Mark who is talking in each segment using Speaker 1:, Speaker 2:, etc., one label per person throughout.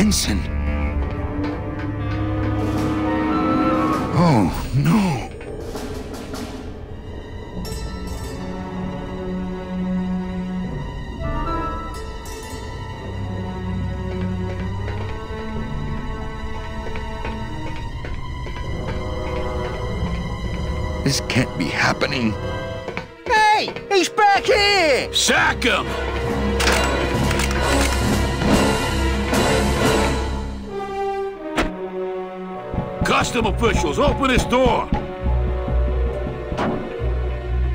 Speaker 1: Ensign. Oh, no. This can't be happening.
Speaker 2: Hey! He's back here!
Speaker 3: Sack him! Custom officials, open this door!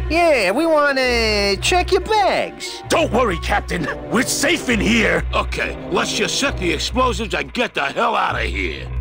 Speaker 2: Yeah, we want to check your bags.
Speaker 3: Don't worry, Captain. We're safe in here. Okay, let's just set the explosives and get the hell out of here.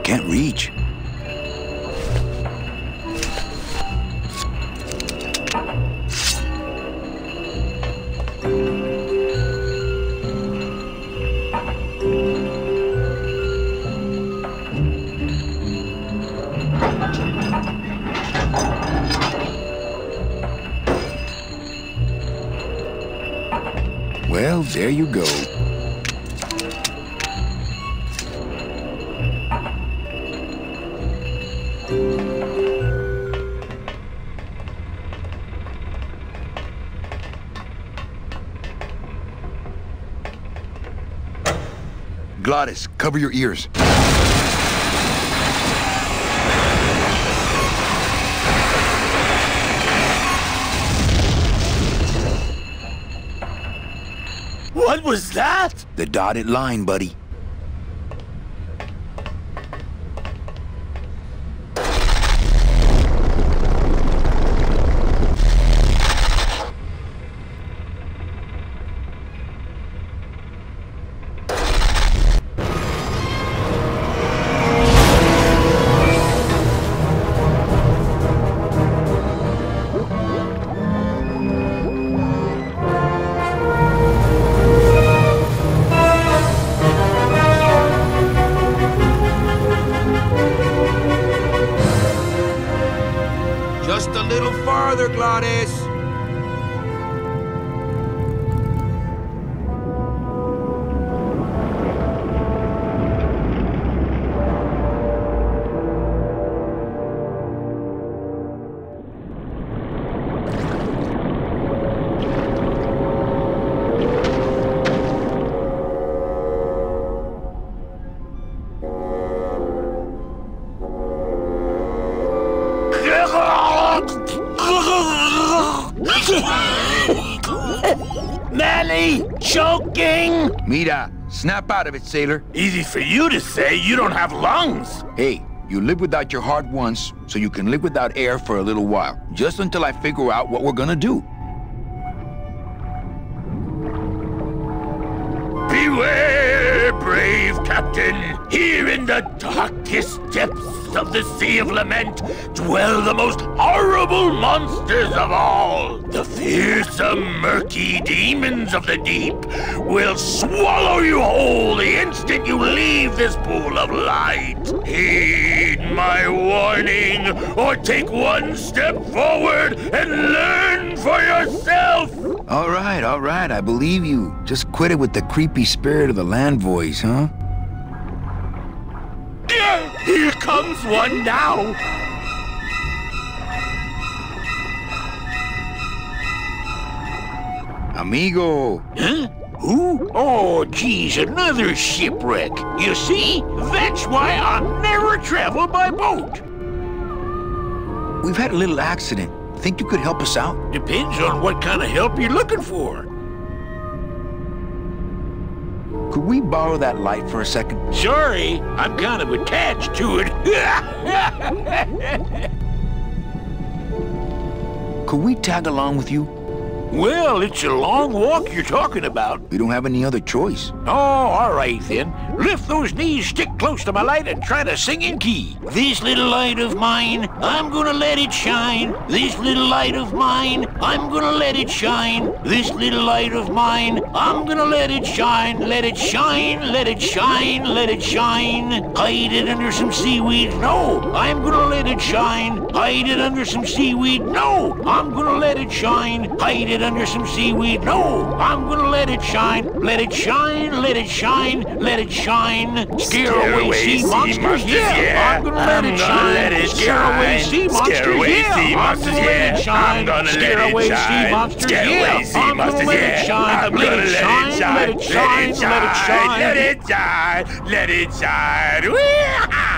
Speaker 1: Can't reach. Well, there you go. Glottis, cover your ears.
Speaker 3: What was that?
Speaker 1: The dotted line, buddy.
Speaker 4: Just a little farther, Glottis.
Speaker 3: Manny! Choking!
Speaker 1: Mira, snap out of it, sailor.
Speaker 3: Easy for you to say, you don't have lungs.
Speaker 1: Hey, you live without your heart once, so you can live without air for a little while. Just until I figure out what we're gonna do.
Speaker 3: Beware, brave captain. Captain, here in the darkest depths of the Sea of Lament dwell the most horrible monsters of all. The fearsome, murky demons of the deep will swallow you whole the instant you leave this pool of light. Heed my warning, or take one step forward and learn for yourself.
Speaker 1: All right, I believe you. Just quit it with the creepy spirit of the land voice, huh?
Speaker 3: Here comes one now.
Speaker 1: Amigo.
Speaker 3: Huh? Who? Oh, geez, another shipwreck. You see? That's why I never travel by boat.
Speaker 1: We've had a little accident. Think you could help us out?
Speaker 3: Depends on what kind of help you're looking for.
Speaker 1: Could we borrow that light for a second?
Speaker 3: Sorry, I'm kind of attached to it.
Speaker 1: Could we tag along with you?
Speaker 3: Well, it's a long walk you're talking about.
Speaker 1: We don't have any other choice.
Speaker 3: Oh, all right then. Lift those knees, stick close to my light, and try to sing in key. This little light of mine, I'm gonna let it shine. This little light of mine, I'm gonna let it shine. This little light of mine, I'm gonna let it shine. Let it shine, let it shine, let it shine. Hide it under some seaweed. No, I'm gonna let it shine. Hide it under some seaweed. No, I'm gonna let it shine. Hide it under some seaweed. No, I'm gonna let it shine. Let it shine, let it shine, let it shine. Scare away sea monsters, yeah. I'm gonna let it shine. Scare away sea monsters, yeah. I'm gonna let it shine. Scare away sea monsters, yeah. I'm gonna let it shine. Let it shine, let it shine, let it shine. Let it shine, let it shine.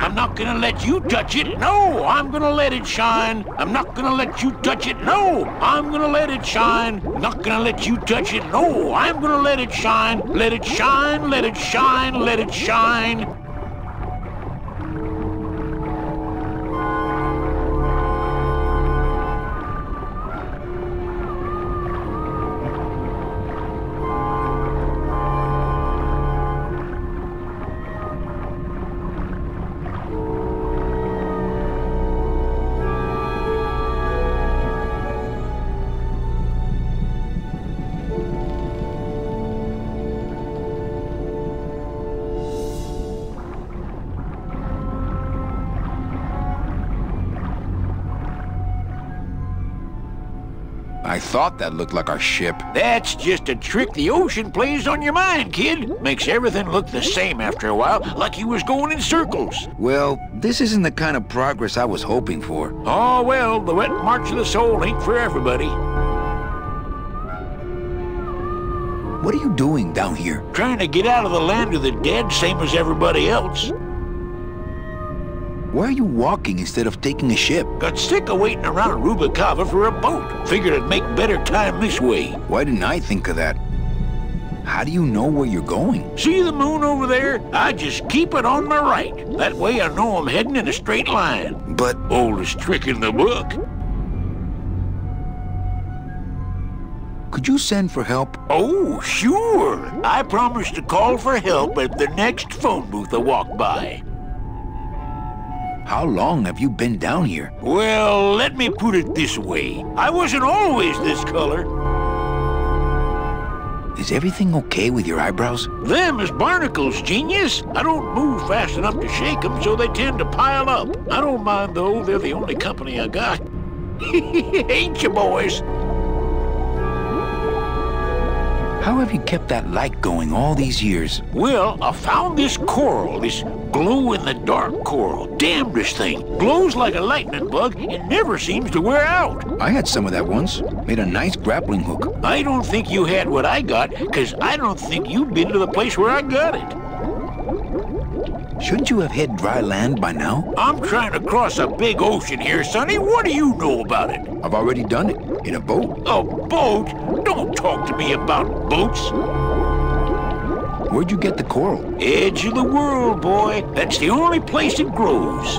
Speaker 3: I'm not gonna let you touch it. No, I'm gonna let it shine. I'm not gonna let you touch it. No, I'm gonna let it shine. Not gonna let you touch it. No, I'm gonna let it shine. Let it shine, let it shine, let it shine.
Speaker 1: I thought that looked like our ship.
Speaker 3: That's just a trick the ocean plays on your mind, kid. Makes everything look the same after a while, like you was going in circles.
Speaker 1: Well, this isn't the kind of progress I was hoping for.
Speaker 3: Oh, well, the wet march of the soul ain't for everybody.
Speaker 1: What are you doing down here?
Speaker 3: Trying to get out of the land of the dead, same as everybody else.
Speaker 1: Why are you walking instead of taking a ship?
Speaker 3: Got sick of waiting around Rubicava for a boat. Figured I'd make better time this way.
Speaker 1: Why didn't I think of that? How do you know where you're going?
Speaker 3: See the moon over there? I just keep it on my right. That way I know I'm heading in a straight line.
Speaker 1: But...
Speaker 3: Oldest trick in the book.
Speaker 1: Could you send for help?
Speaker 3: Oh, sure. I promise to call for help at the next phone booth I walk by.
Speaker 1: How long have you been down here?
Speaker 3: Well, let me put it this way. I wasn't always this color.
Speaker 1: Is everything okay with your eyebrows?
Speaker 3: Them is barnacles, genius. I don't move fast enough to shake them, so they tend to pile up. I don't mind, though. They're the only company I got. Ain't you, boys?
Speaker 1: How have you kept that light going all these years?
Speaker 3: Well, I found this coral, this glow-in-the-dark coral. Damnedest thing. Glows like a lightning bug and never seems to wear out.
Speaker 1: I had some of that once. Made a nice grappling hook.
Speaker 3: I don't think you had what I got, because I don't think you've been to the place where I got it.
Speaker 1: Shouldn't you have hit dry land by now?
Speaker 3: I'm trying to cross a big ocean here, Sonny. What do you know about it?
Speaker 1: I've already done it. In a boat.
Speaker 3: A boat? Don't talk to me about boats.
Speaker 1: Where'd you get the coral?
Speaker 3: Edge of the world, boy. That's the only place it grows.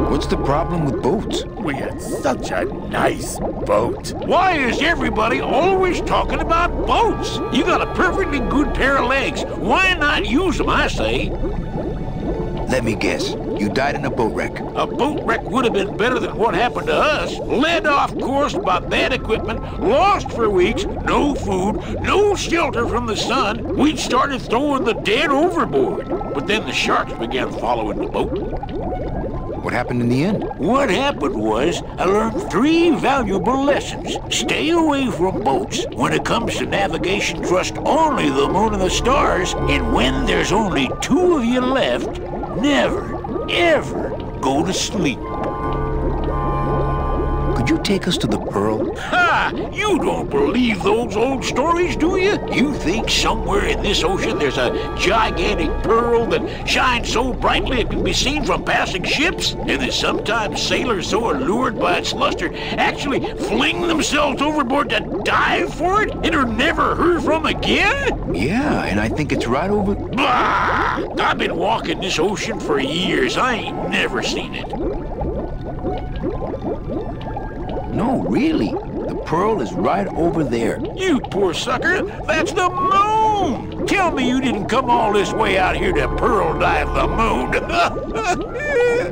Speaker 1: What's the problem with boats?
Speaker 5: We had such a nice boat.
Speaker 3: Why is everybody always talking about boats? You got a perfectly good pair of legs. Why not use them, I say?
Speaker 1: Let me guess. You died in a boat wreck.
Speaker 3: A boat wreck would have been better than what happened to us. Led off course by bad equipment, lost for weeks, no food, no shelter from the sun. We'd started throwing the dead overboard. But then the sharks began following the boat.
Speaker 1: What happened in the end?
Speaker 3: What happened was, I learned 3 valuable lessons. Stay away from boats. When it comes to navigation, trust only the moon and the stars. And when there's only 2 of you left, never, ever go to sleep.
Speaker 1: Could you take us to the Pearl?
Speaker 3: Ha! You don't believe those old stories, do you? You think somewhere in this ocean there's a gigantic pearl that shines so brightly it can be seen from passing ships? And that sometimes sailors so allured by its luster actually fling themselves overboard to dive for it and are never heard from again?
Speaker 1: Yeah, and I think it's right over...
Speaker 3: Bah! I've been walking this ocean for years. I ain't never seen it.
Speaker 1: No, really. The Pearl is right over there.
Speaker 3: You poor sucker, that's the moon! Tell me you didn't come all this way out here to pearl dive the moon.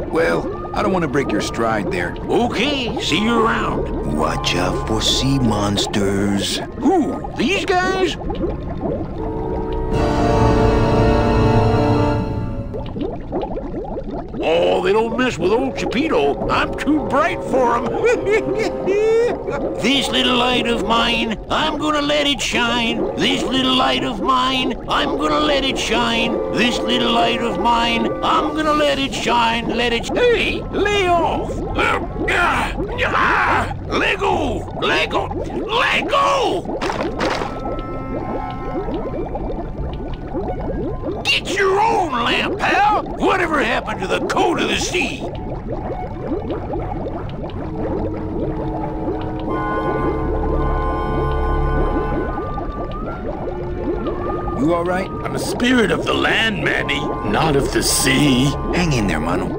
Speaker 1: Well, I don't want to break your stride there.
Speaker 3: Okay, see you around.
Speaker 1: Watch out for sea monsters.
Speaker 3: Who, these guys? Oh, they don't mess with old Chipito. I'm too bright for them. This little light of mine, I'm gonna let it shine. This little light of mine, I'm gonna let it shine. This little light of mine, I'm gonna let it shine. Let it... Hey, lay off. Let go. Let go. Let go. Get your own lamp, pal! Whatever happened to the code of the sea?
Speaker 1: You all right?
Speaker 5: I'm a spirit of the land, Manny, not of the sea.
Speaker 1: Hang in there, Manu.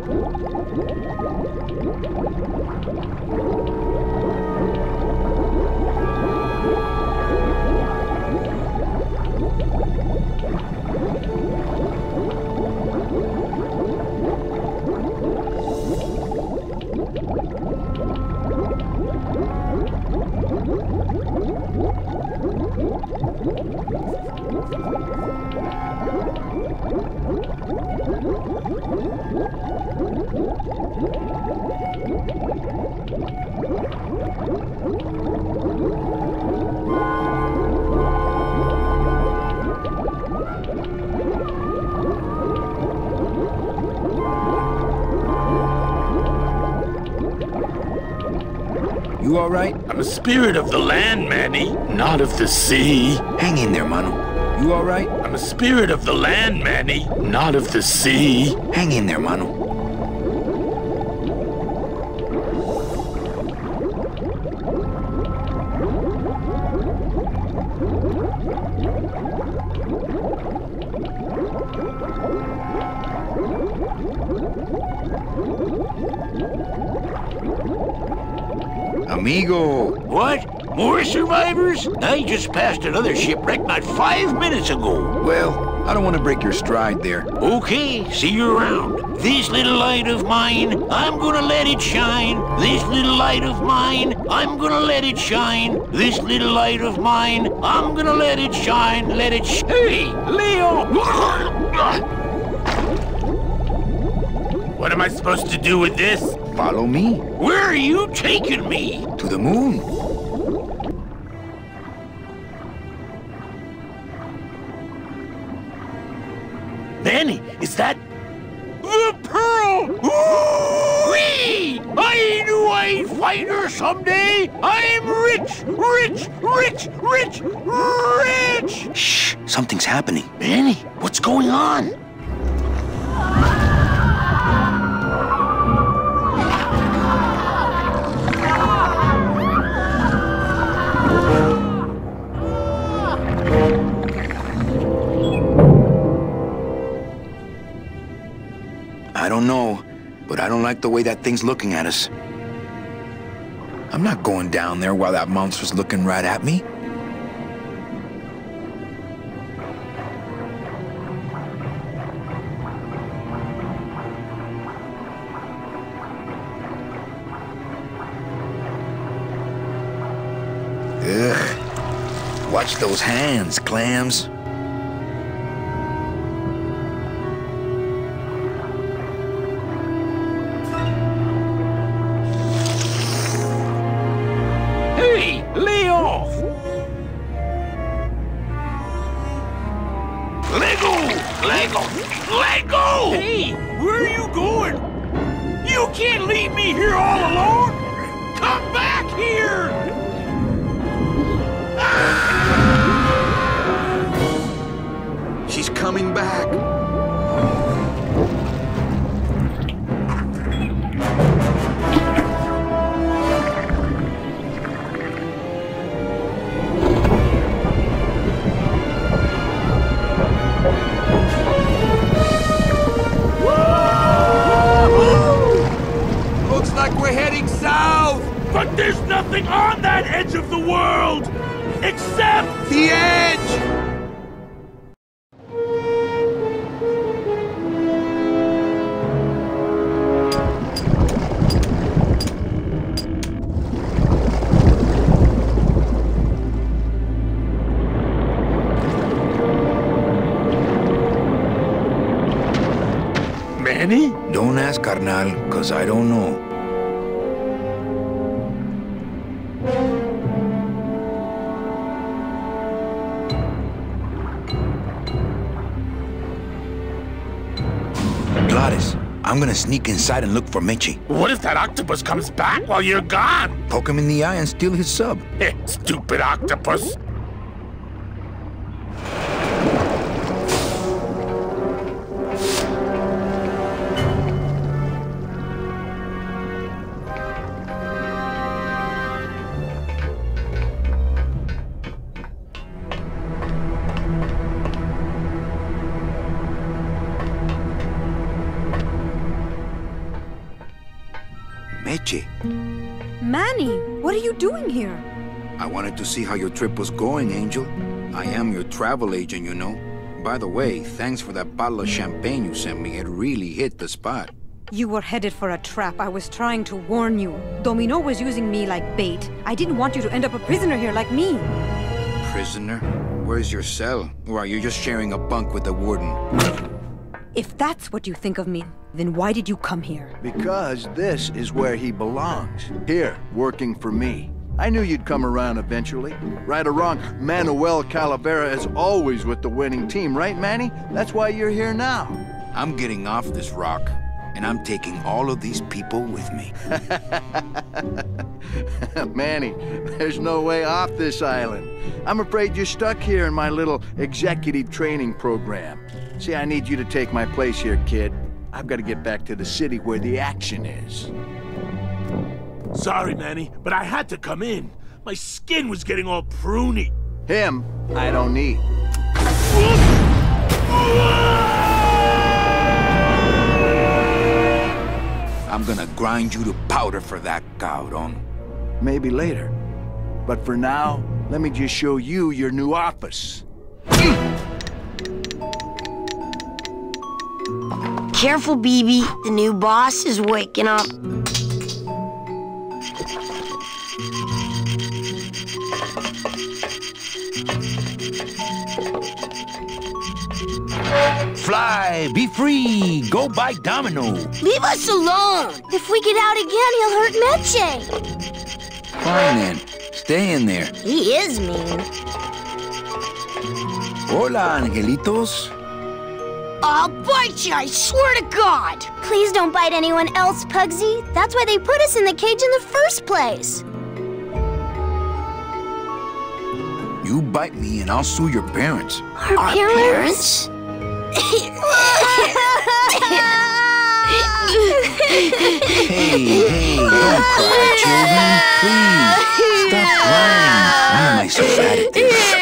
Speaker 1: You all right?
Speaker 5: I'm a spirit of the land, Manny, not of the sea.
Speaker 1: Hang in there, Manu. You all right?
Speaker 5: I'm a spirit of the land, Manny, not of the sea.
Speaker 1: Hang in there, Manu. Amigo!
Speaker 3: What? More survivors? I just passed another shipwreck not 5 minutes ago.
Speaker 1: Well, I don't want to break your stride there.
Speaker 3: Okay, see you around. This little light of mine, I'm gonna let it shine. This little light of mine, I'm gonna let it shine. This little light of mine, I'm gonna let it shine. Let it Hey, Leo!
Speaker 5: What am I supposed to do with this?
Speaker 1: Follow me.
Speaker 3: Where are you taking me?
Speaker 1: To the moon.
Speaker 5: Manny, is that...
Speaker 3: The Pearl! Ooh-wee! I knew I'd find her someday! I'm rich! Rich! Rich! Rich! Rich!
Speaker 1: Shh! Something's happening.
Speaker 3: Manny, what's going on?
Speaker 1: I don't know, but I don't like the way that thing's looking at us. I'm not going down there while that monster's looking right at me. Ugh. Watch those hands, clams.
Speaker 3: Hey, lay off! Let go! Let go! Let go! Hey, where are you going? You can't leave me here all alone! Come back here!
Speaker 1: She's coming back.
Speaker 4: Looks like we're heading south!
Speaker 3: But there's nothing on that edge of the world! Except
Speaker 4: The edge!
Speaker 3: Manny?
Speaker 1: Don't ask, carnal, cause I don't know. Glottis, I'm gonna sneak inside and look for Meche.
Speaker 5: What if that octopus comes back while you're gone?
Speaker 1: Poke him in the eye and steal his sub.
Speaker 5: Stupid octopus.
Speaker 1: Meche,
Speaker 6: Manny, what are you doing here?
Speaker 1: I wanted to see how your trip was going, Angel. I am your travel agent, you know. By the way, thanks for that bottle of champagne you sent me. It really hit the spot.
Speaker 6: You were headed for a trap. I was trying to warn you. Domino was using me like bait. I didn't want you to end up a prisoner here like me.
Speaker 1: Prisoner? Where's your cell? Or are you just sharing a bunk with the warden?
Speaker 6: If that's what you think of me, then why did you come here?
Speaker 7: Because this is where he belongs. Here, working for me. I knew you'd come around eventually. Right or wrong, Manuel Calavera is always with the winning team, right, Manny? That's why you're here now.
Speaker 1: I'm getting off this rock, and I'm taking all of these people with me.
Speaker 7: Manny, there's no way off this island. I'm afraid you're stuck here in my little executive training program. See, I need you to take my place here, kid. I've got to get back to the city where the action is.
Speaker 3: Sorry, Manny, but I had to come in. My skin was getting all pruny.
Speaker 7: Him, I don't need.
Speaker 1: I'm gonna grind you to powder for that, cabrón.
Speaker 7: Maybe later. But for now, let me just show you your new office.
Speaker 8: Careful, BB. The new boss is waking up.
Speaker 1: Fly, be free, go buy Domino.
Speaker 8: Leave us alone. If we get out again, he'll hurt Meche.
Speaker 1: Fine then, stay in there.
Speaker 8: He is mean.
Speaker 1: Hola, angelitos.
Speaker 8: I'll bite you, I swear to God.
Speaker 9: Please don't bite anyone else, Pugsy. That's why they put us in the cage in the first place.
Speaker 1: You bite me and I'll sue your parents.
Speaker 8: Our parents?
Speaker 1: Hey, don't cry, children. Please, stop crying. Why am I so bad at this?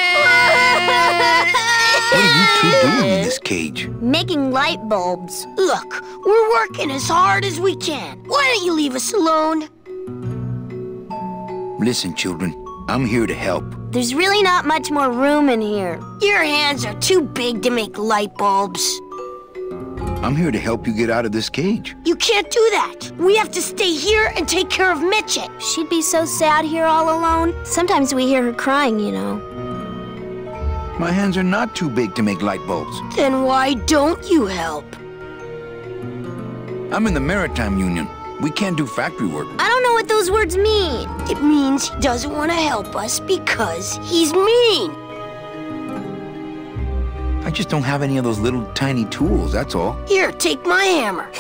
Speaker 1: What are you two doing? doing in this cage?
Speaker 9: Making light bulbs.
Speaker 8: Look, we're working as hard as we can. Why don't you leave us alone?
Speaker 1: Listen, children, I'm here to help.
Speaker 9: There's really not much more room in here.
Speaker 8: Your hands are too big to make light bulbs.
Speaker 1: I'm here to help you get out of this cage.
Speaker 8: You can't do that. We have to stay here and take care of Meche.
Speaker 9: She'd be so sad here all alone. Sometimes we hear her crying, you know.
Speaker 1: My hands are not too big to make light bulbs.
Speaker 8: Then why don't you help?
Speaker 1: I'm in the Maritime Union. We can't do factory work.
Speaker 9: I don't know what those words mean.
Speaker 8: It means he doesn't want to help us because he's mean.
Speaker 1: I just don't have any of those little tiny tools, that's all.
Speaker 8: Here, take my hammer.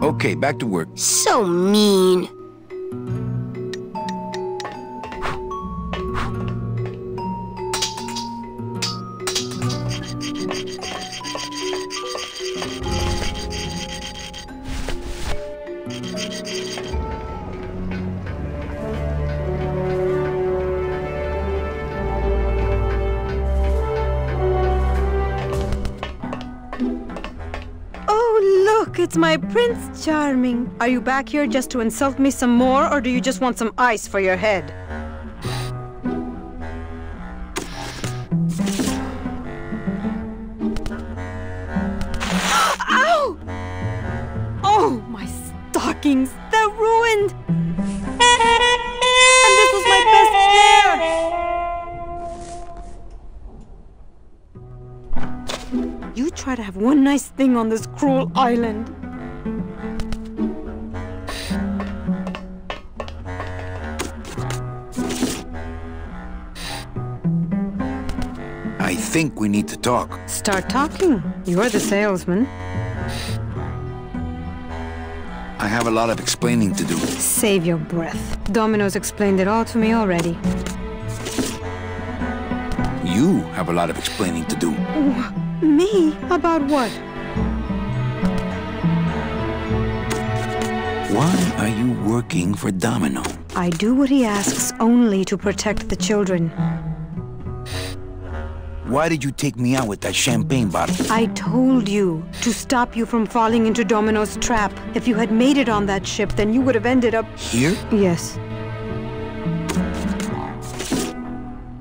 Speaker 1: Okay, back to work.
Speaker 8: So mean.
Speaker 6: Look, it's my Prince Charming. Are you back here just to insult me some more, or do you just want some ice for your head? Ow! Oh, my stockings! They're ruined! And this was my best hair! You try to have one nice thing on this cruel island.
Speaker 1: I think we need to talk.
Speaker 6: Start talking. You're the salesman.
Speaker 1: I have a lot of explaining to do.
Speaker 6: Save your breath. Domino's explained it all to me already.
Speaker 1: You have a lot of explaining to do.
Speaker 6: Me? About what?
Speaker 1: Why are you working for Domino?
Speaker 6: I do what he asks only to protect the children.
Speaker 1: Why did you take me out with that champagne bottle?
Speaker 6: I told you to stop you from falling into Domino's trap. If you had made it on that ship, then you would have ended up...
Speaker 1: Here?
Speaker 6: Yes.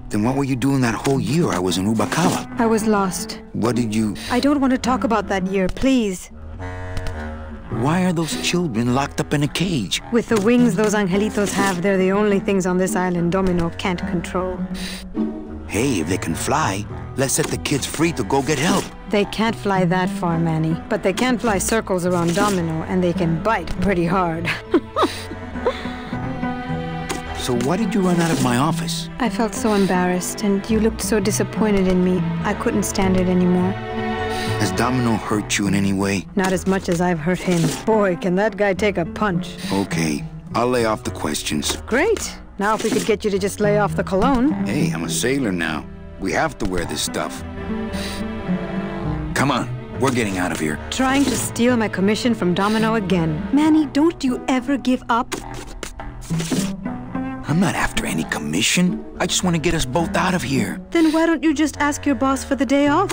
Speaker 1: Then what were you doing that whole year I was in Ubacaba?
Speaker 6: I was lost.
Speaker 1: What did you...
Speaker 6: I don't want to talk about that year, please.
Speaker 1: Why are those children locked up in a cage?
Speaker 6: With the wings those angelitos have, they're the only things on this island Domino can't control.
Speaker 1: Hey, if they can fly, let's set the kids free to go get help.
Speaker 6: They can't fly that far, Manny. But they can fly circles around Domino, and they can bite pretty hard.
Speaker 1: So why did you run out of my office?
Speaker 6: I felt so embarrassed, and you looked so disappointed in me. I couldn't stand it anymore.
Speaker 1: Has Domino hurt you in any way?
Speaker 6: Not as much as I've hurt him. Boy, can that guy take a punch.
Speaker 1: Okay, I'll lay off the questions.
Speaker 6: Great. Now if we could get you to just lay off the cologne.
Speaker 1: Hey, I'm a sailor now. We have to wear this stuff. Come on, we're getting out of here.
Speaker 6: Trying to steal my commission from Domino again. Manny, don't you ever give up?
Speaker 1: I'm not after any commission. I just want to get us both out of here.
Speaker 6: Then why don't you just ask your boss for the day off?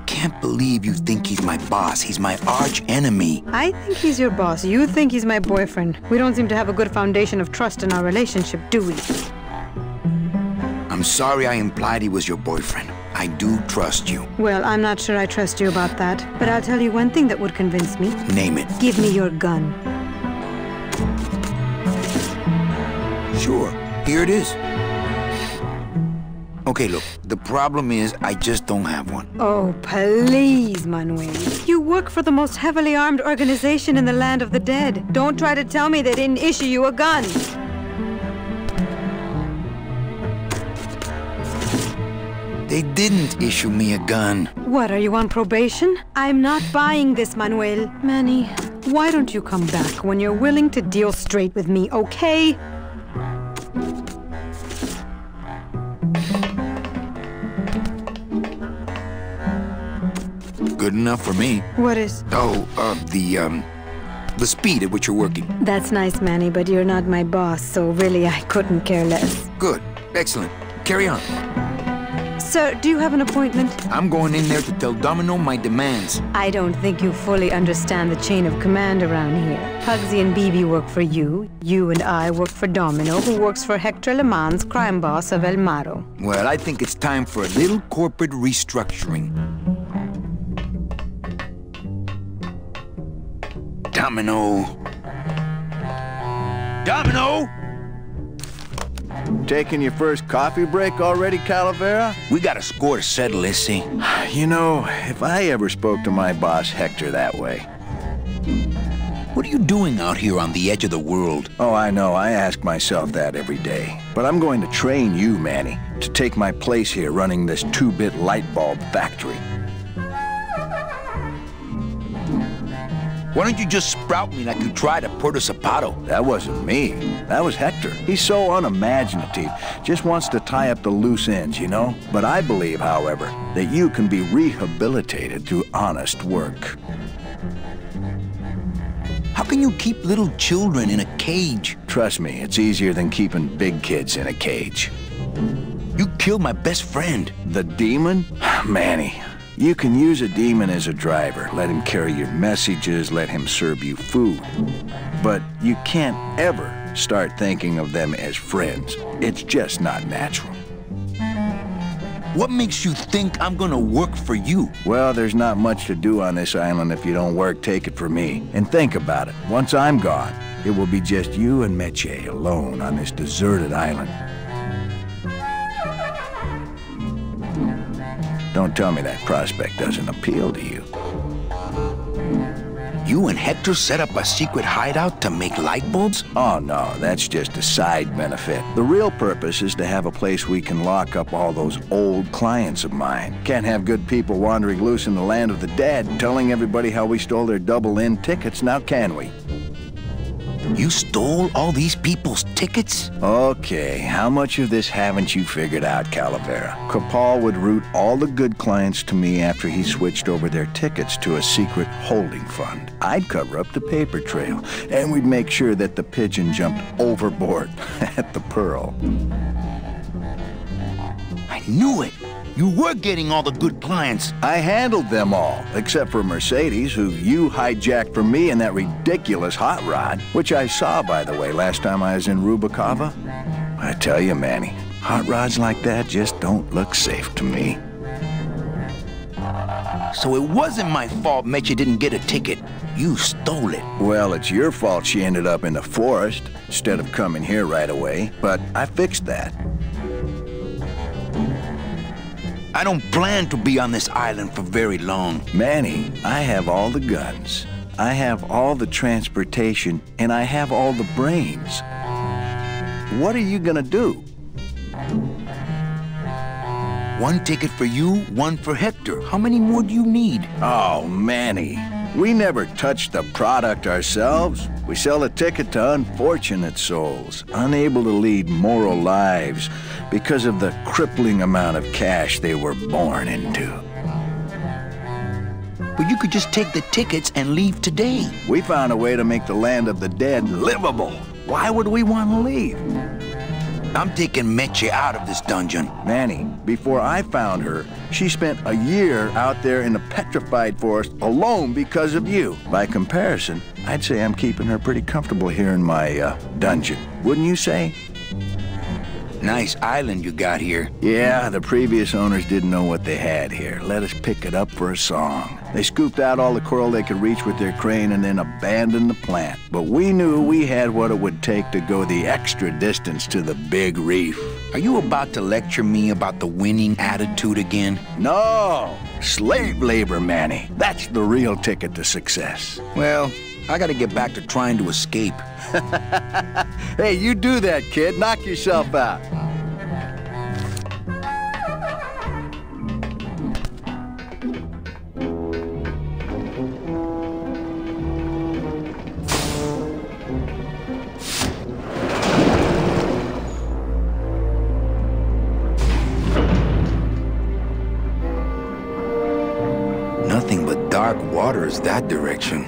Speaker 1: Can't believe you think he's my boss. He's my arch enemy.
Speaker 6: I think he's your boss. You think he's my boyfriend. We don't seem to have a good foundation of trust in our relationship, do we?
Speaker 1: I'm sorry I implied he was your boyfriend. I do trust you.
Speaker 6: Well, I'm not sure I trust you about that. But I'll tell you one thing that would convince me.
Speaker 1: Name it.
Speaker 6: Give me your gun.
Speaker 1: Sure. Here it is. Okay, look, the problem is I just don't have one.
Speaker 6: Oh, please, Manuel. You work for the most heavily armed organization in the land of the dead. Don't try to tell me they didn't issue you a gun.
Speaker 1: They didn't issue me a gun.
Speaker 6: What, are you on probation? I'm not buying this, Manuel. Manny, why don't you come back when you're willing to deal straight with me, okay?
Speaker 1: Good enough for me.
Speaker 6: What is?
Speaker 1: Oh, the speed at which you're working.
Speaker 6: That's nice, Manny, but you're not my boss, so really I couldn't care less.
Speaker 1: Good. Excellent. Carry on.
Speaker 6: Sir, do you have an appointment?
Speaker 1: I'm going in there to tell Domino my demands.
Speaker 6: I don't think you fully understand the chain of command around here. Pugsy and BB work for you. You and I work for Domino, who works for Hector LeMans, crime boss of El Maro.
Speaker 1: Well, I think it's time for a little corporate restructuring. Domino. Domino!
Speaker 7: Taking your first coffee break already, Calavera?
Speaker 1: We got a score to settle, Issy.
Speaker 7: You know, if I ever spoke to my boss Hector that way.
Speaker 1: What are you doing out here on the edge of the world?
Speaker 7: Oh, I know. I ask myself that every day. But I'm going to train you, Manny, to take my place here running this 2-bit light bulb factory.
Speaker 1: Why don't you just sprout me like you tried at Puerto Zapato?
Speaker 7: That wasn't me. That was Hector. He's so unimaginative. Just wants to tie up the loose ends, you know? But I believe, however, that you can be rehabilitated through honest work.
Speaker 1: How can you keep little children in a cage?
Speaker 7: Trust me, it's easier than keeping big kids in a cage.
Speaker 1: You killed my best friend.
Speaker 7: The demon? Manny. You can use a demon as a driver. Let him carry your messages, let him serve you food. But you can't ever start thinking of them as friends. It's just not natural.
Speaker 1: What makes you think I'm gonna work for you?
Speaker 7: Well, there's not much to do on this island if you don't work, take it from me. And think about it. Once I'm gone, it will be just you and Meche alone on this deserted island. Don't tell me that prospect doesn't appeal to you.
Speaker 1: You and Hector set up a secret hideout to make light bulbs?
Speaker 7: Oh, no, that's just a side benefit. The real purpose is to have a place we can lock up all those old clients of mine. Can't have good people wandering loose in the land of the dead, telling everybody how we stole their double-in tickets, now can we?
Speaker 1: You stole all these people's tickets?
Speaker 7: Okay, how much of this haven't you figured out, Calavera? Capal would route all the good clients to me after he switched over their tickets to a secret holding fund. I'd cover up the paper trail, and we'd make sure that the pigeon jumped overboard at the Pearl.
Speaker 1: I knew it! You were getting all the good clients.
Speaker 7: I handled them all, except for Mercedes, who you hijacked from me in that ridiculous hot rod, which I saw, by the way, last time I was in Rubacava. I tell you, Manny, hot rods like that just don't look safe to me.
Speaker 1: So it wasn't my fault Meche didn't get a ticket. You stole it.
Speaker 7: Well, it's your fault she ended up in the forest instead of coming here right away, but I fixed that.
Speaker 1: I don't plan to be on this island for very long.
Speaker 7: Manny, I have all the guns. I have all the transportation, and I have all the brains. What are you gonna do?
Speaker 1: One ticket for you, one for Hector. How many more do you need?
Speaker 7: Oh, Manny, we never touch the product ourselves. We sell a ticket to unfortunate souls, unable to lead moral lives because of the crippling amount of cash they were born into.
Speaker 1: But you could just take the tickets and leave today.
Speaker 7: We found a way to make the land of the dead livable. Why would we want to leave?
Speaker 1: I'm taking Meche out of this dungeon.
Speaker 7: Manny, before I found her, she spent a year out there in the petrified forest alone because of you. By comparison, I'd say I'm keeping her pretty comfortable here in my dungeon. Wouldn't you say?
Speaker 1: Nice island you got here.
Speaker 7: Yeah, the previous owners didn't know what they had here. Let us pick it up for a song. They scooped out all the coral they could reach with their crane and then abandoned the plant. But we knew we had what it would take to go the extra distance to the big reef.
Speaker 1: Are you about to lecture me about the winning attitude again?
Speaker 7: No! Slave labor, Manny. That's the real ticket to success.
Speaker 1: Well, I gotta get back to trying to escape.
Speaker 7: Hey, you do that, kid. Knock yourself out.
Speaker 1: Nothing but dark waters that direction.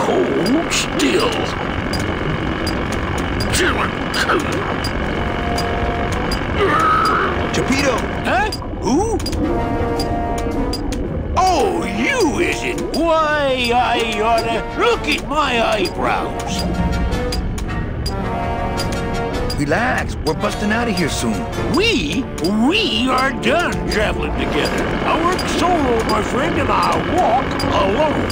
Speaker 3: Hold still.
Speaker 1: Chapito!
Speaker 3: Huh? Who? Oh, you, is it? Why, I oughta... Look at my eyebrows.
Speaker 1: Relax, we're busting out of here soon.
Speaker 3: We are done traveling together. I work solo, my friend, and I walk alone.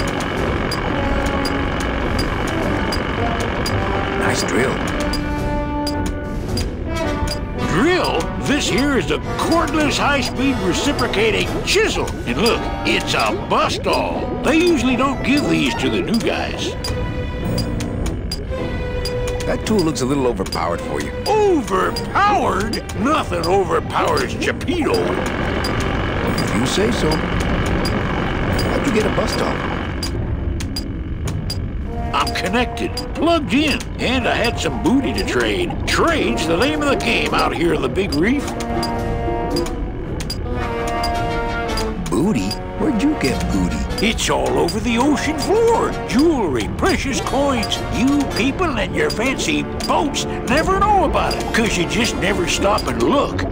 Speaker 1: Nice drill.
Speaker 3: Drill? This here is a cordless, high-speed reciprocating chisel. And look, it's a bust-all. They usually don't give these to the new guys.
Speaker 1: That tool looks a little overpowered for you.
Speaker 3: Overpowered? Nothing overpowers Chapito.
Speaker 1: If you say so. How'd you get a bust off?
Speaker 3: I'm connected, plugged in, and I had some booty to trade. Trade's the name of the game out here in the Big Reef.
Speaker 1: Booty? Where'd you get booty?
Speaker 3: It's all over the ocean floor. Jewelry, precious coins. You people and your fancy boats never know about it, 'cause you just never stop and look.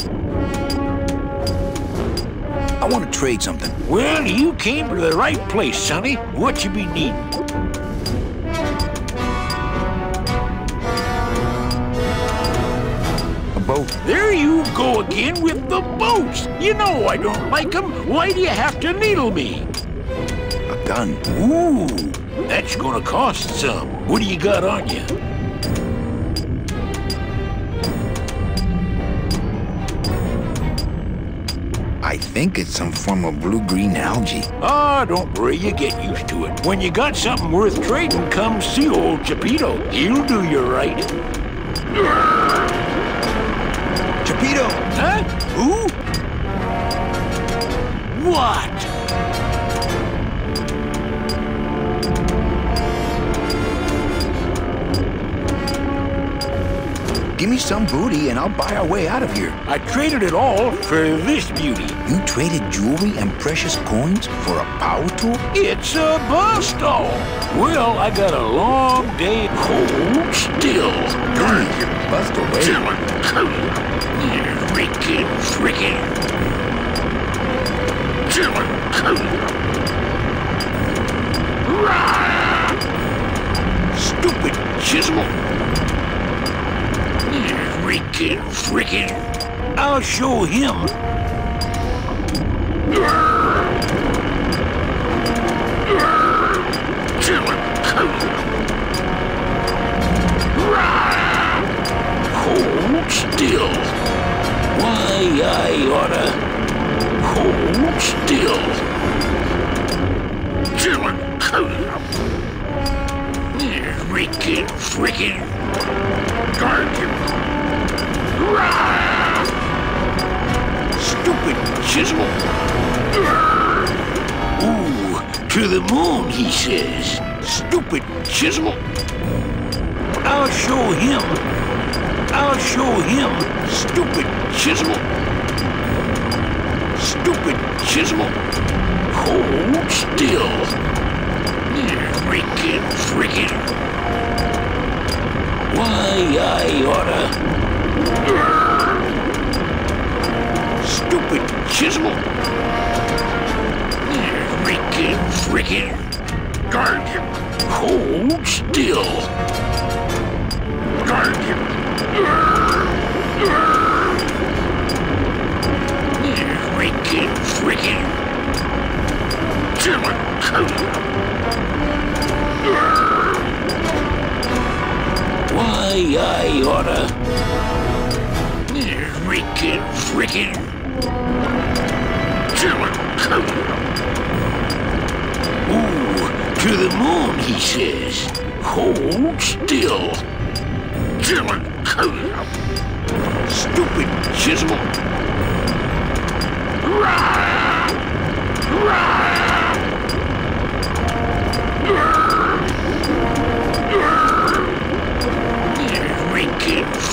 Speaker 1: I want to trade something.
Speaker 3: Well, you came to the right place, sonny. What you be needing?
Speaker 1: A boat.
Speaker 3: There you go again with the boats. You know I don't like them. Why do you have to needle me?
Speaker 1: A gun.
Speaker 3: Ooh, that's gonna cost some. What do you got on you?
Speaker 1: I think it's some form of blue-green algae.
Speaker 3: Ah, don't worry, you get used to it. When you got something worth trading, come see old Chapito. He'll do you right.
Speaker 1: Chapito!
Speaker 3: Huh? Who? What?
Speaker 1: Give me some booty and I'll buy our way out of here.
Speaker 3: I traded it all for this beauty.
Speaker 1: You traded jewelry and precious coins for a power tool?
Speaker 3: It's a bust-all. Well, I got a long day. Hold still.
Speaker 1: Bust away.
Speaker 3: Frickin'. Stupid chisel. Frickin'. I'll show him. Hold still. Why, I oughta hold still. Frickin'. Stupid chisel. Ooh, to the moon, he says. Stupid chisel. I'll show him. Stupid chisel. Hold still. Frickin'. Why, I oughta... Stupid chisel. Frickin'. Hold still. Frickin'. Why, I oughta... Frickin'. Ooh, to the moon, he says. Hold still. Stupid chisel.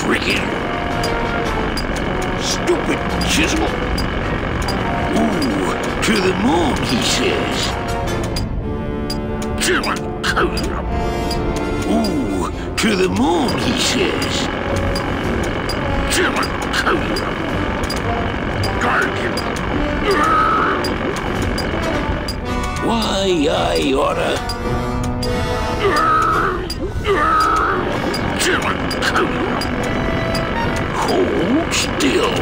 Speaker 3: Frickin'. Stupid chisel. Ooh, to the moon, he says. to the moon, he says. Why, I oughta... Hold still.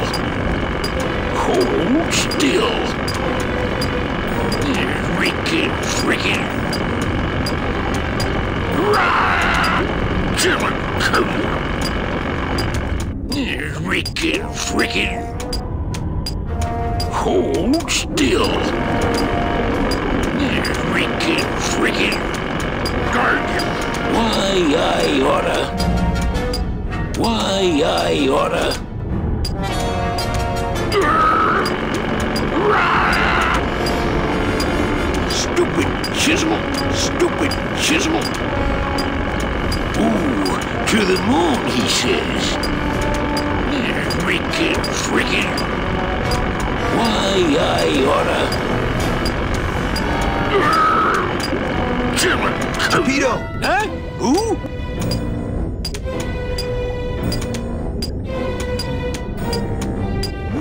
Speaker 3: Hold still. Freaking. Freaking. Hold still. Freaking. Guardian. Why, I oughta. Stupid chisel. Ooh, to the moon, he says. Freaking. Why, I oughta.
Speaker 1: Torpedo!
Speaker 3: Huh? Who?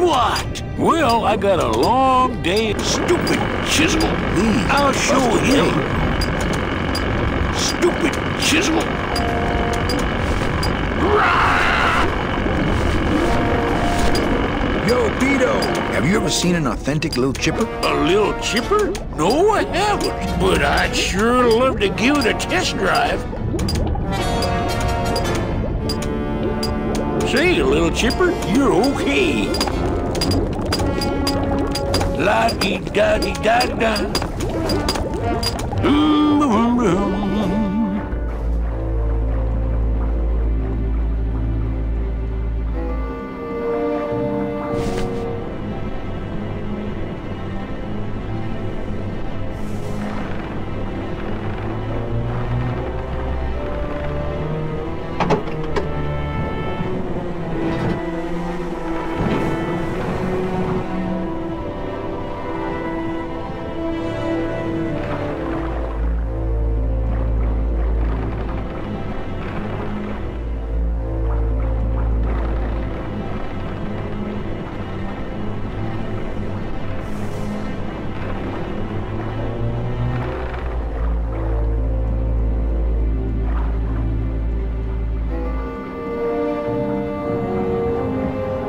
Speaker 3: What? Well, I got a long day. Stupid chisel. I'll show him. Stupid chisel.
Speaker 1: Yo, Pedo! Have you ever seen an authentic little chipper?
Speaker 3: A little chipper? No, I haven't. But I'd sure love to give it a test drive. Say, little chipper, you're okay. La-dee-da-dee-da-da.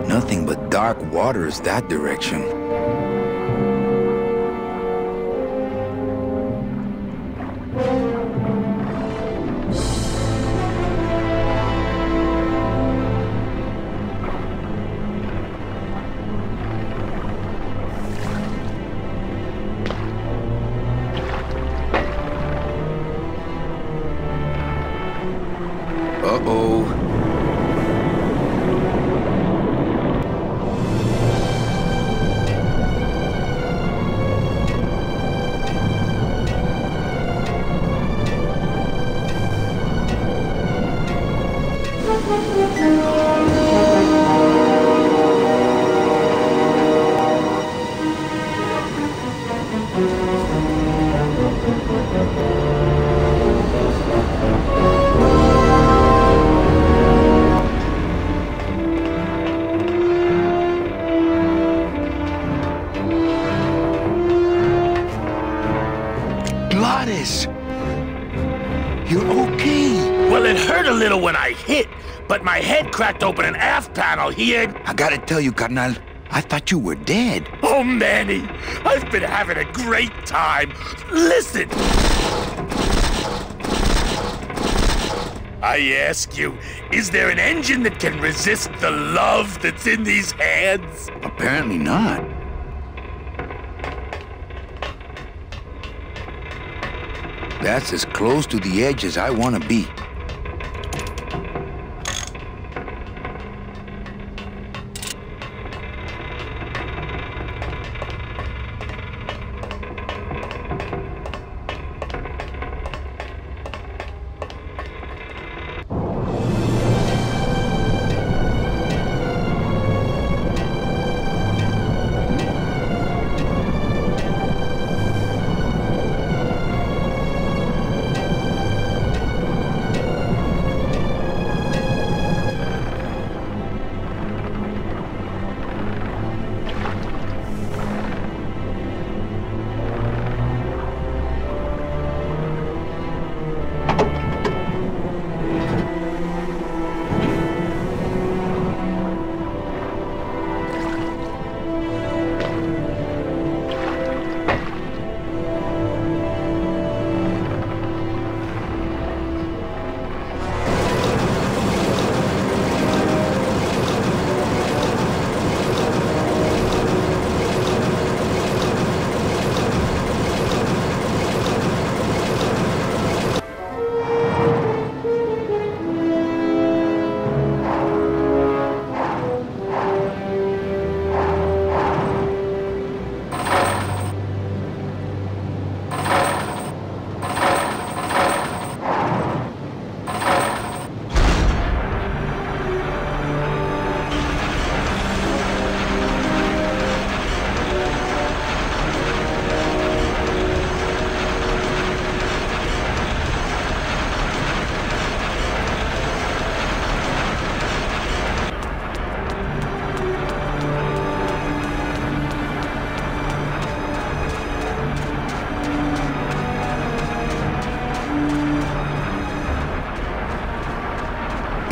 Speaker 1: Nothing but dark waters that direction. Uh-oh.
Speaker 7: Glottis! You're okay.
Speaker 5: Well, it hurt a little when I hit, but my head cracked open an aft panel here.
Speaker 1: I gotta tell you, carnal, I thought you were dead.
Speaker 5: Oh, Manny, I've been having a great time. Listen. I ask you, is there an engine that can resist the love that's in these hands?
Speaker 1: Apparently not. That's as close to the edge as I want to be.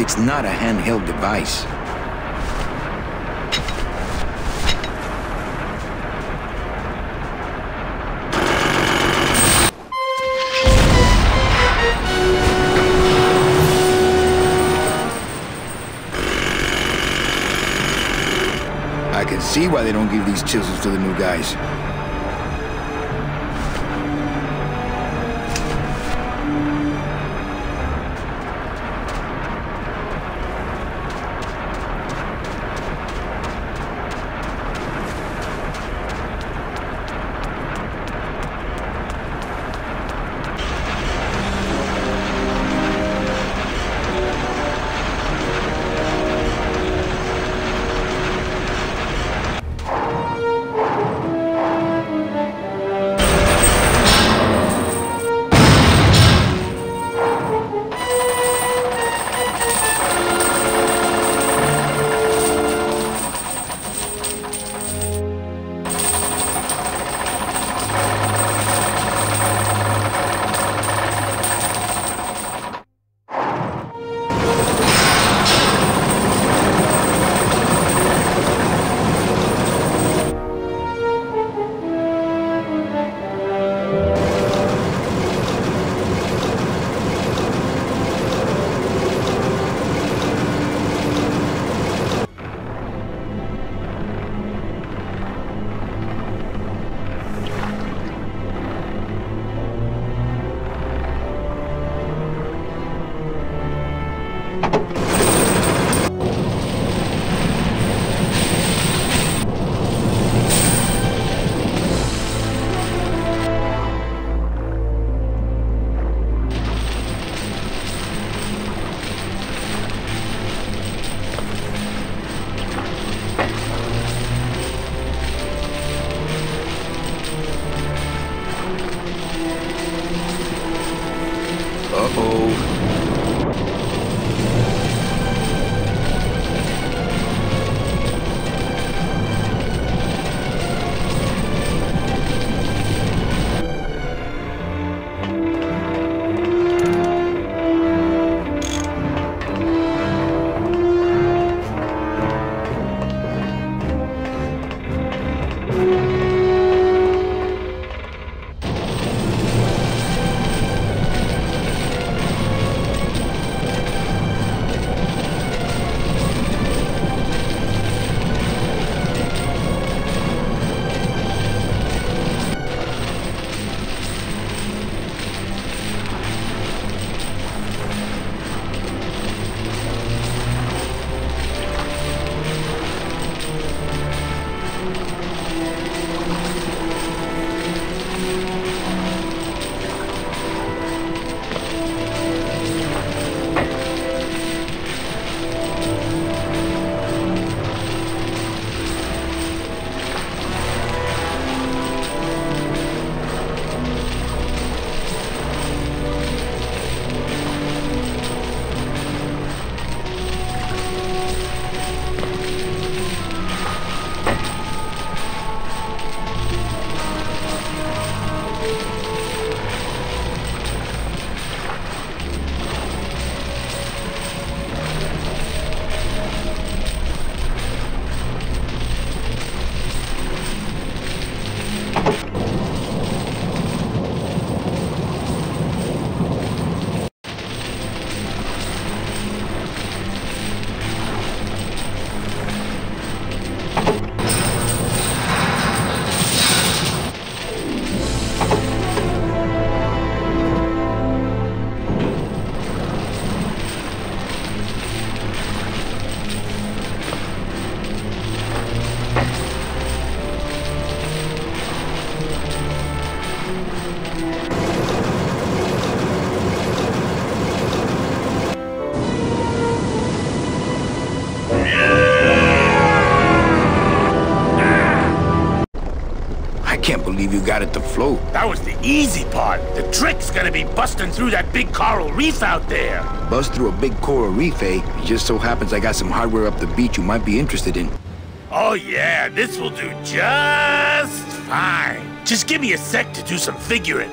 Speaker 1: It's not a handheld device. I can see why they don't give these chisels to the new guys. can't believe you got it to float.
Speaker 5: That was the easy part. The trick's gonna be busting through that big coral reef out there.
Speaker 1: Bust through a big coral reef, eh? It just so happens I got some hardware up the beach you might be interested in.
Speaker 5: Oh yeah, this will do just fine. Just give me a sec to do some figuring.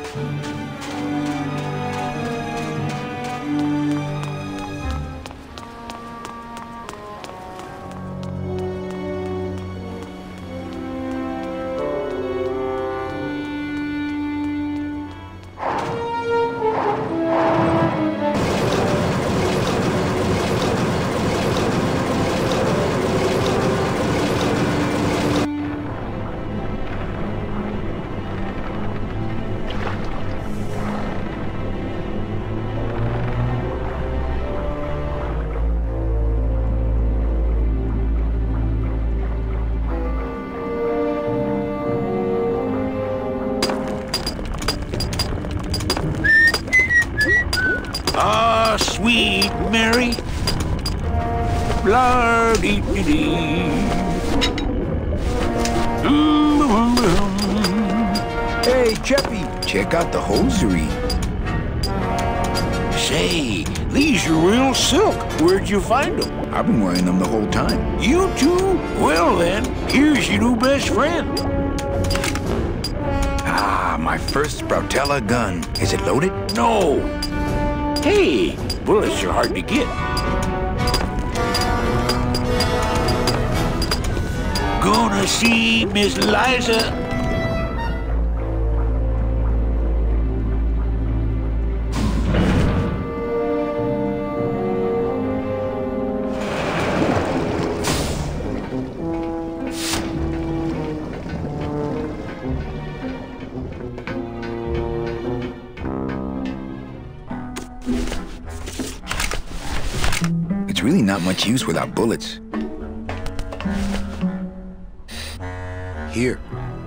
Speaker 3: Ah, sweet Mary. La-dee-dee-dee.
Speaker 1: Hey, Cheppy, check out the hosiery.
Speaker 3: Say, these are real silk. Where'd you find them?
Speaker 1: I've been wearing them the whole time.
Speaker 3: You too? Well then, here's your new best friend.
Speaker 1: Ah, my first Sproutella gun. Is it loaded?
Speaker 3: No. Hey, bullets are hard to get. Gonna see Miss Liza.
Speaker 1: It's really not much use without bullets. Here,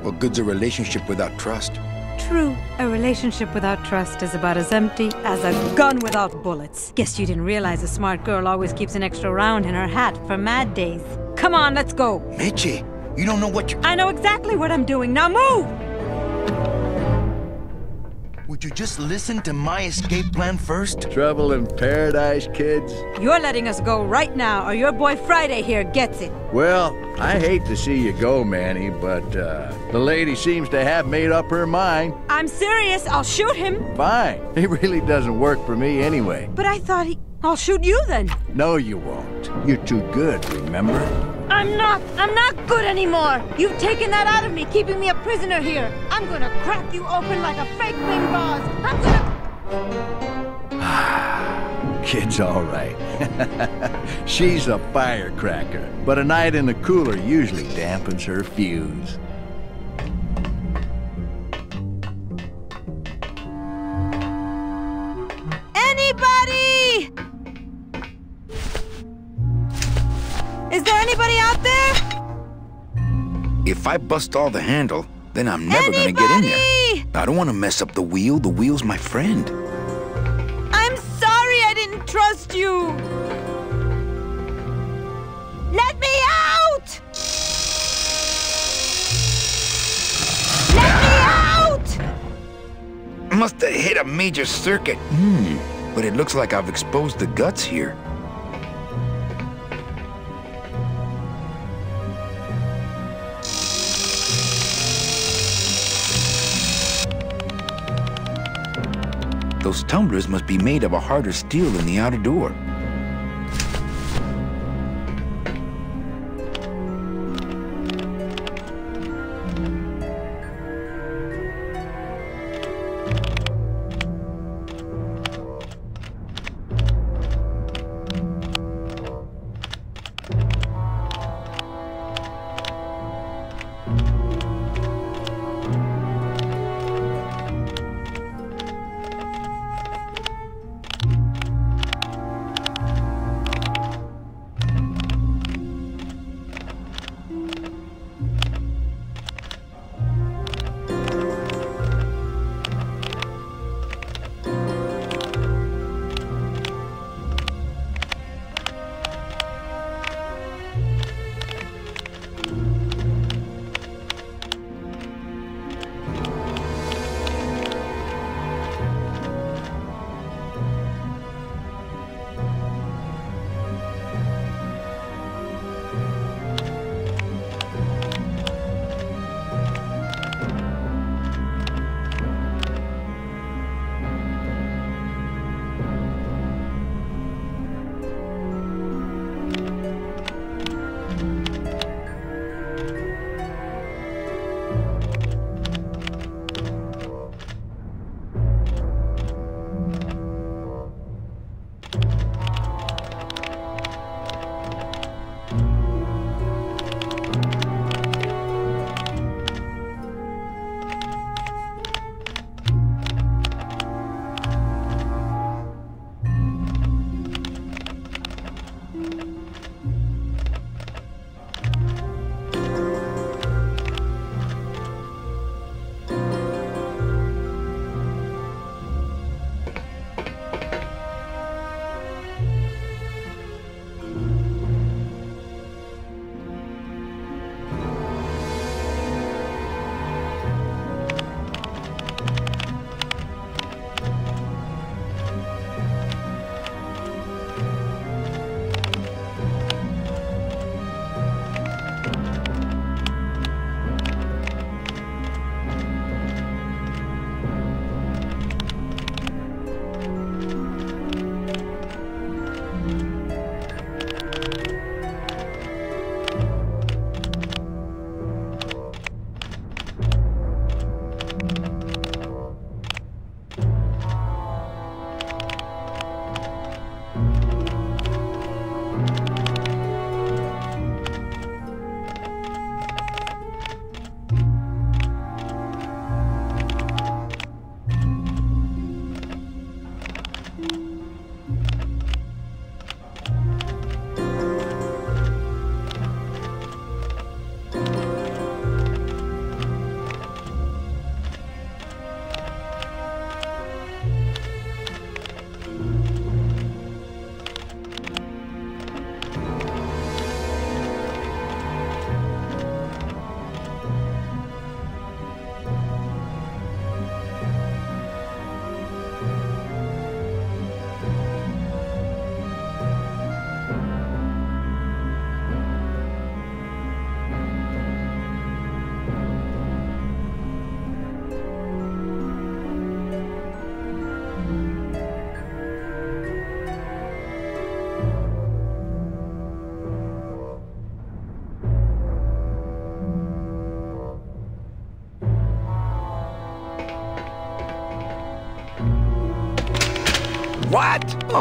Speaker 1: what good's a relationship without trust?
Speaker 6: True, a relationship without trust is about as empty as a gun without bullets. Guess you didn't realize a smart girl always keeps an extra round in her hat for mad days. Come on, let's go.
Speaker 1: Meche, you don't know what you're...
Speaker 6: I know exactly what I'm doing. Now move!
Speaker 1: Would you just listen to my escape plan first?
Speaker 7: Trouble in paradise, kids?
Speaker 6: You're letting us go right now, or your boy Friday here gets it.
Speaker 7: Well, I hate to see you go, Manny, but the lady seems to have made up her mind.
Speaker 6: I'm serious. I'll shoot him.
Speaker 7: Fine. He really doesn't work for me anyway.
Speaker 6: But I thought I'll shoot you then.
Speaker 7: No, you won't. You're too good, remember?
Speaker 6: I'm not good anymore. You've taken that out of me, keeping me a prisoner here. I'm gonna crack you open like a fake bing vase. I'm gonna...
Speaker 7: Kid's all right. She's a firecracker, but a night in the cooler usually dampens her fuse.
Speaker 6: Anybody? Is there anybody out there?
Speaker 1: If I bust all the handle, then I'm never gonna get in there. I don't want to mess up the wheel. The wheel's my friend.
Speaker 6: I'm sorry I didn't trust you. Let me out! Let me out!
Speaker 1: Must have hit a major circuit. But it looks like I've exposed the guts here. Those tumblers must be made of a harder steel than the outer door.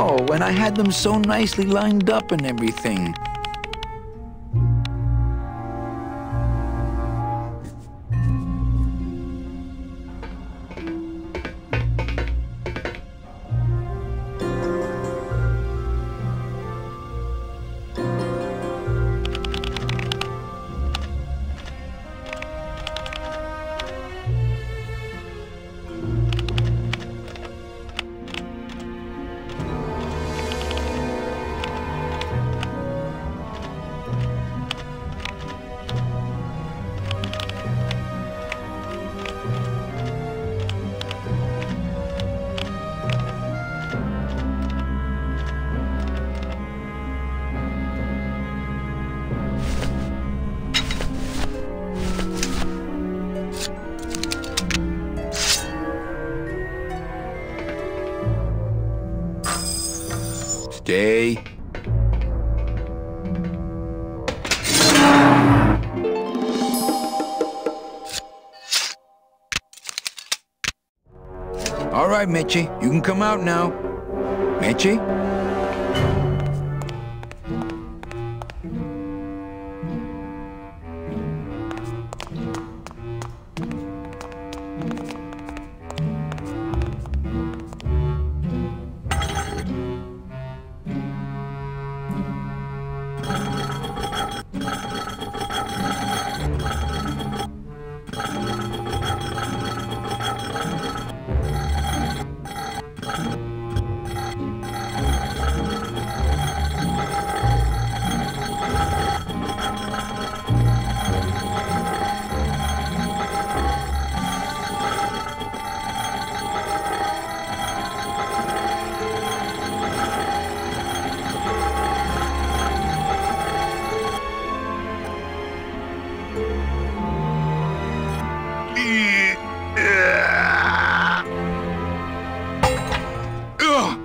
Speaker 1: Oh, and I had them so nicely lined up and everything. Stay. All right, Meche, you can come out now. Meche?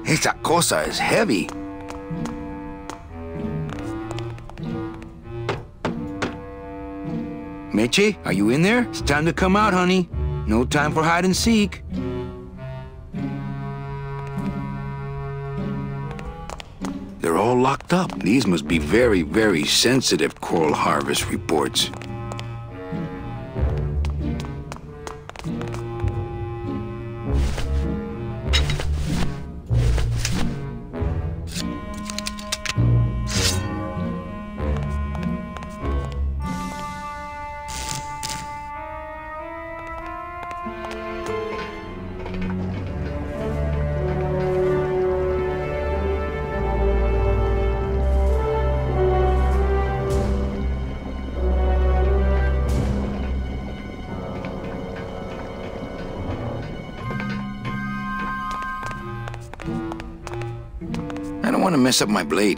Speaker 1: Esa cosa is heavy. Meche, are you in there? It's time to come out, honey. No time for hide and seek. They're all locked up. These must be very, very sensitive coral harvest reports. I don't want to mess up my blade.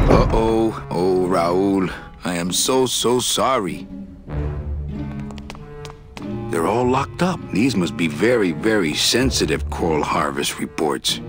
Speaker 1: Uh-oh. Oh, Raul. I am so sorry. They're all locked up. These must be very, very sensitive coral harvest reports.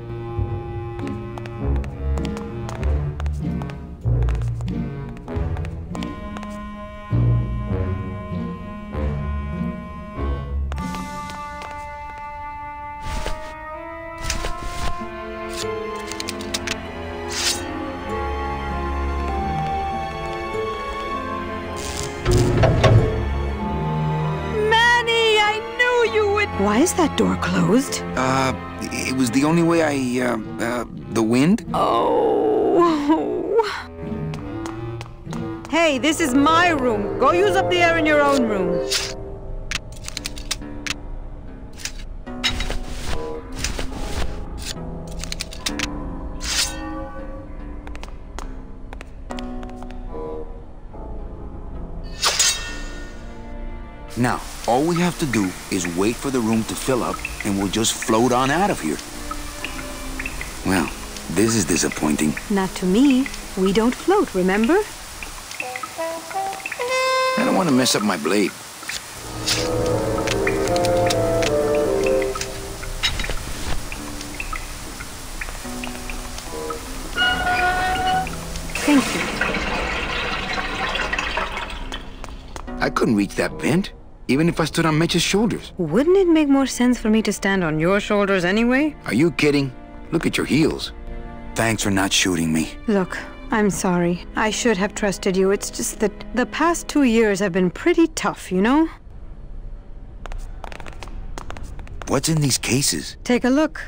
Speaker 6: Why is that door closed?
Speaker 1: It was the only way the wind?
Speaker 6: Oh. Hey, this is my room. Go use up the air in your own room.
Speaker 1: Now, all we have to do is wait for the room to fill up, and we'll just float on out of here. Well, this is disappointing.
Speaker 6: Not to me. We don't float, remember?
Speaker 1: I don't want to mess up my blade.
Speaker 6: Thank you.
Speaker 1: I couldn't reach that vent, even if I stood on Meche's shoulders.
Speaker 6: Wouldn't it make more sense for me to stand on your shoulders anyway?
Speaker 1: Are you kidding? Look at your heels. Thanks for not shooting me.
Speaker 6: Look, I'm sorry. I should have trusted you. It's just that the past 2 years have been pretty tough, you know?
Speaker 1: What's in these cases?
Speaker 6: Take a look.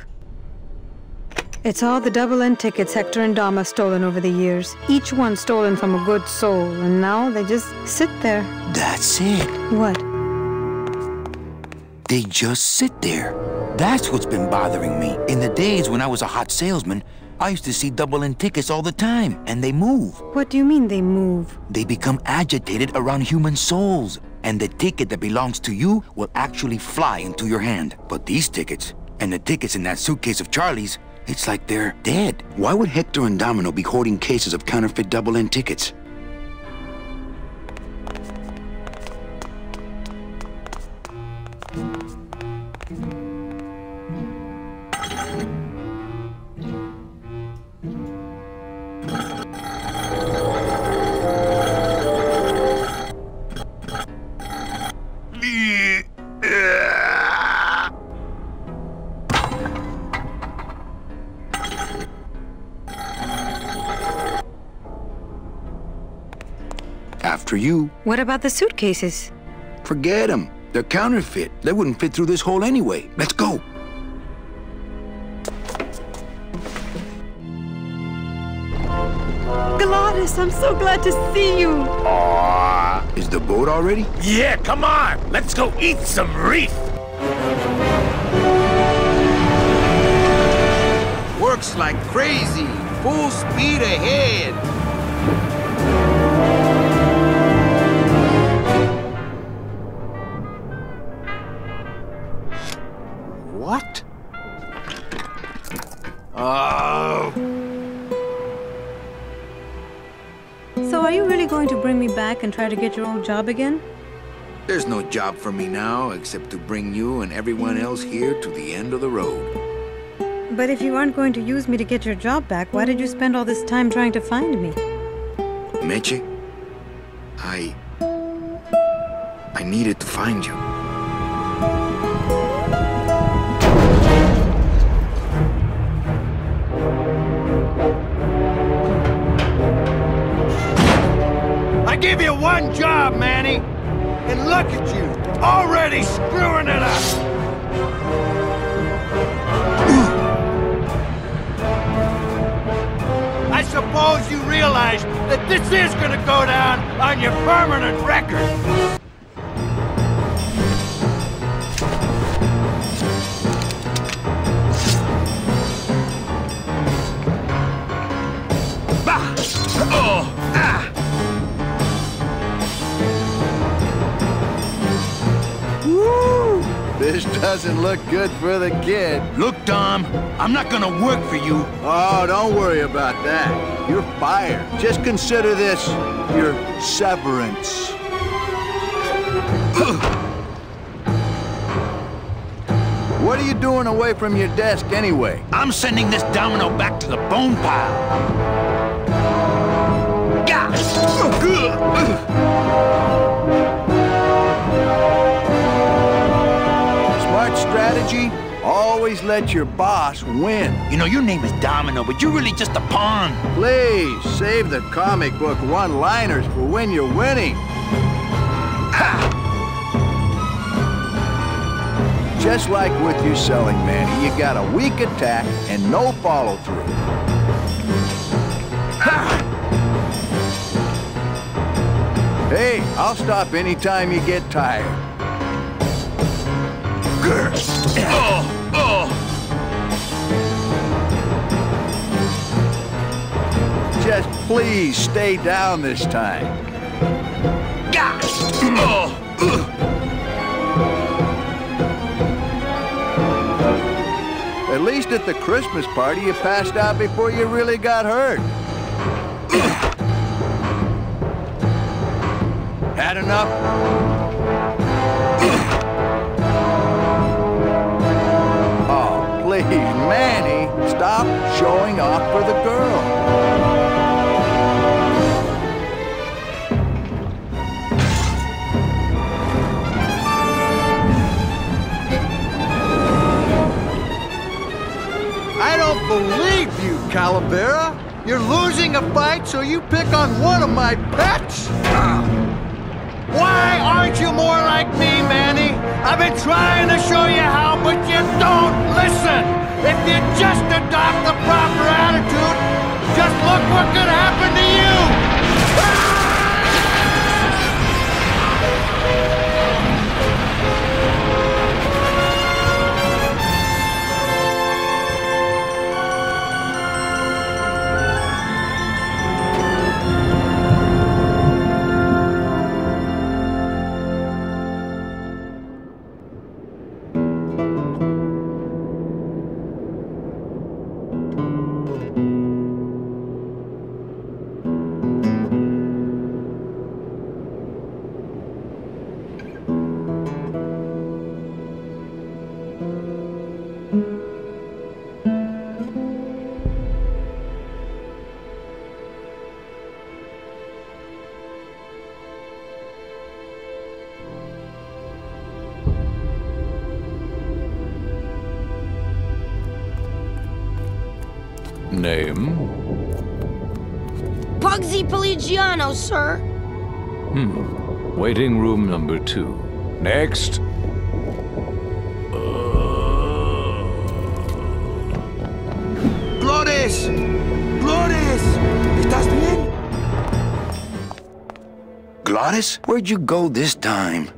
Speaker 6: It's all the double-end tickets Hector and Dom have stolen over the years. Each one stolen from a good soul, and now they just sit there.
Speaker 1: That's it.
Speaker 6: What?
Speaker 1: They just sit there. That's what's been bothering me. In the days when I was a hot salesman, I used to see double-end tickets all the time, and they move.
Speaker 6: What do you mean they move?
Speaker 1: They become agitated around human souls, and the ticket that belongs to you will actually fly into your hand. But these tickets, and the tickets in that suitcase of Charlie's, it's like they're dead. Why would Hector and Domino be hoarding cases of counterfeit double-end tickets? After you.
Speaker 6: What about the suitcases?
Speaker 1: Forget them. They're counterfeit. They wouldn't fit through this hole anyway. Let's go.
Speaker 6: Glottis, I'm so glad to see you.
Speaker 1: Aww. Is the boat already?
Speaker 5: Yeah, come on. Let's go eat some reef.
Speaker 4: Works like crazy. Full speed ahead.
Speaker 7: What?
Speaker 4: Oh.
Speaker 6: So are you really going to bring me back and try to get your old job again?
Speaker 1: There's no job for me now except to bring you and everyone else here to the end of the road.
Speaker 6: But if you aren't going to use me to get your job back, why did you spend all this time trying to find me?
Speaker 1: Meche, I needed to find you.
Speaker 7: I give you one job, Manny, and look at you, already screwing it up. I suppose you realize that this is gonna go down on your permanent record. This doesn't look good for the kid.
Speaker 1: Look, Dom, I'm not gonna work for you.
Speaker 7: Oh, don't worry about that. You're fired. Just consider this your severance. What are you doing away from your desk anyway?
Speaker 1: I'm sending this domino back to the bone pile.
Speaker 7: Smart strategy? Always let your boss win.
Speaker 1: You know, your name is Domino, but you're really just a pawn.
Speaker 7: Please, save the comic book one-liners for when you're winning. Just like with your selling, Manny, you got a weak attack and no follow-through. Hey, I'll stop anytime you get tired. Just please stay down this time. At least at the Christmas party, you passed out before you really got hurt. Had enough? Oh, please, Manny, stop showing off for the girl. Calavera? You're losing a fight, so you pick on one of my pets? Why aren't you more like me, Manny? I've been trying to show you how, but you don't listen! If you just adopt the proper attitude, just look what could happen to you!
Speaker 10: Name?
Speaker 8: Pugsy Pelagiano, sir.
Speaker 10: Waiting room number 2. Next.
Speaker 4: Glottis! Glottis! ¿Estás bien?
Speaker 1: Glottis? Where'd you go this time?